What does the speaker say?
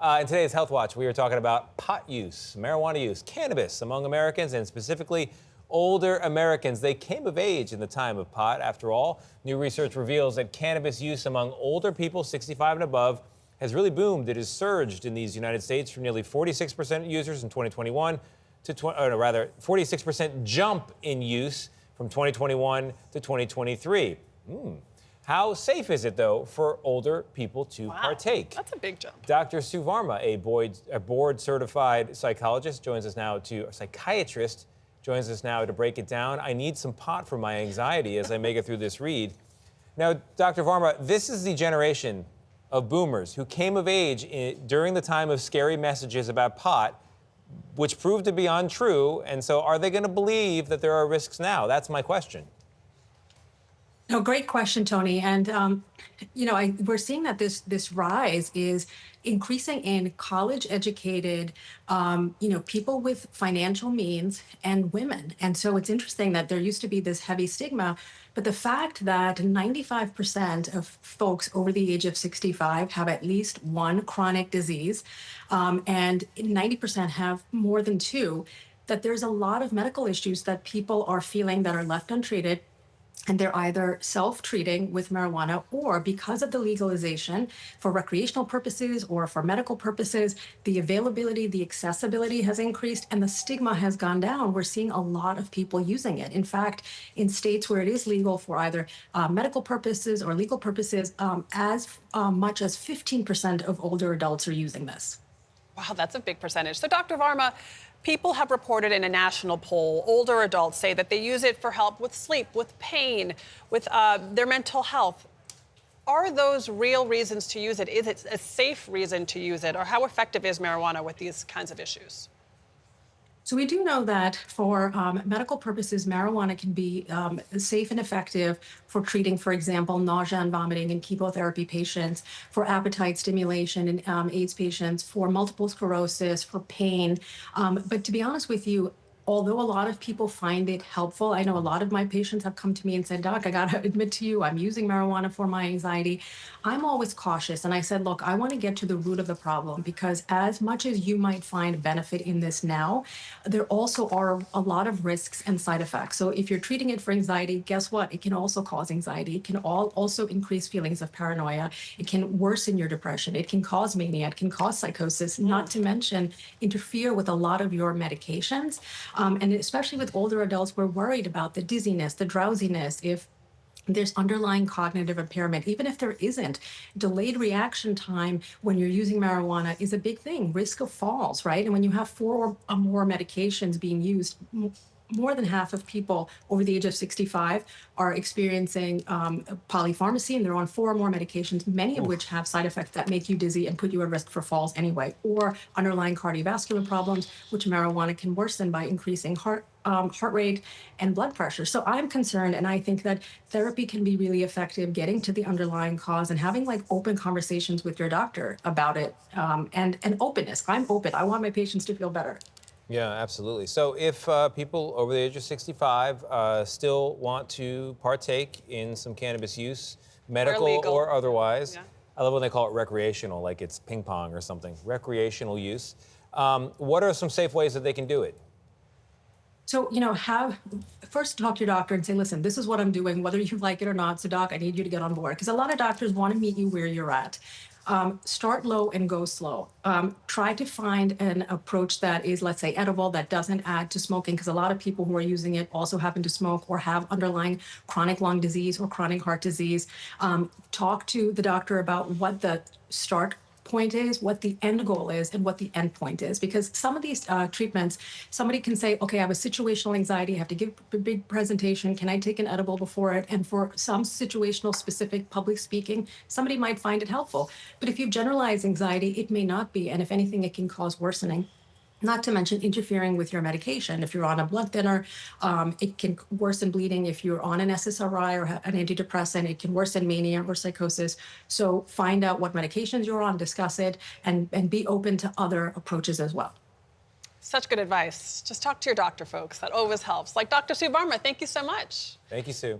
In today's Health Watch, we are talking about pot use, marijuana use, cannabis among Americans, and specifically older Americans. They came of age in the time of pot, after all. New research reveals that cannabis use among older people 65 and above has really boomed. It has surged in these United States from nearly 46% users in 2021 to 46% jump in use from 2021 to 2023. How safe is it, though, for older people to partake? That's a big jump. Dr. Sue Varma, a board-certified psychologist, joins us now a psychiatrist, joins us now to break it down. I need some pot for my anxiety as I make it through this read. Now, Dr. Varma, this is the generation of boomers who came of age during the time of scary messages about pot, which proved to be untrue. And so are they going to believe that there are risks now? That's my question. No, great question, Tony. And, we're seeing that this rise is increasing in college-educated, people with financial means and women. And so it's interesting that there used to be this heavy stigma, but the fact that 95% of folks over the age of 65 have at least one chronic disease, and 90% have more than two, that there's a lot of medical issues that people are feeling that are left untreated. And they're either self-treating with marijuana, or because of the legalization for recreational purposes or for medical purposes, the availability, the accessibility has increased and the stigma has gone down. We're seeing a lot of people using it. In fact, in states where it is legal for either medical purposes or legal purposes, as much as 15% of older adults are using this. Wow, that's a big percentage. So, Dr. Varma, people have reported in a national poll, older adults say that they use it for help with sleep, with pain, with their mental health. Are those real reasons to use it? Is it a safe reason to use it? Or how effective is marijuana with these kinds of issues? So we do know that for medical purposes, marijuana can be safe and effective for treating, for example, nausea and vomiting in chemotherapy patients, for appetite stimulation in AIDS patients, for multiple sclerosis, for pain. But to be honest with you, although a lot of people find it helpful, I know a lot of my patients have come to me and said, Doc, I got to admit to you, I'm using marijuana for my anxiety. I'm always cautious. And I said, look, I want to get to the root of the problem, because as much as you might find benefit in this now, there also are a lot of risks and side effects. So if you're treating it for anxiety, guess what? It can also cause anxiety. It can also increase feelings of paranoia. It can worsen your depression. It can cause mania. It can cause psychosis, not to mention interfere with a lot of your medications. And especially with older adults, we're worried about the dizziness, the drowsiness, if there's underlying cognitive impairment. Even if there isn't, delayed reaction time when you're using marijuana is a big thing. Risk of falls, right? And when you have 4 or more medications being used, more than half of people over the age of 65 are experiencing polypharmacy, and they're on 4 or more medications, many of which have side effects that make you dizzy and put you at risk for falls anyway, or underlying cardiovascular problems, which marijuana can worsen by increasing heart rate and blood pressure. So I'm concerned, and I think that therapy can be really effective, getting to the underlying cause and having open conversations with your doctor about it, and openness. I'm open. I want my patients to feel better. Yeah, absolutely. So if people over the age of 65 still want to partake in some cannabis use, medical or otherwise, I love when they call it recreational, like it's ping pong or something, recreational use. What are some safe ways that they can do it? So, first talk to your doctor and say, listen, this is what I'm doing, whether you like it or not. So, doc, I need you to get on board. Because a lot of doctors want to meet you where you're at. Start low and go slow. Try to find an approach that is, let's say, edible, that doesn't add to smoking, because a lot of people who are using it also happen to smoke or have underlying chronic lung disease or chronic heart disease. Talk to the doctor about what the start point is, what the end goal is, and what the end point is. Because some of these treatments, somebody can say, okay, I have a situational anxiety, I have to give a big presentation, can I take an edible before it? And for some situational specific public speaking, somebody might find it helpful. But if you generalize anxiety, it may not be. And if anything, it can cause worsening. Not to mention interfering with your medication. If you're on a blood thinner, it can worsen bleeding. If you're on an SSRI or an antidepressant, it can worsen mania or psychosis. So find out what medications you're on, discuss it, and be open to other approaches as well. Such good advice. Just talk to your doctor, folks. That always helps. Like Dr. Sue Varma, thank you so much. Thank you, Sue.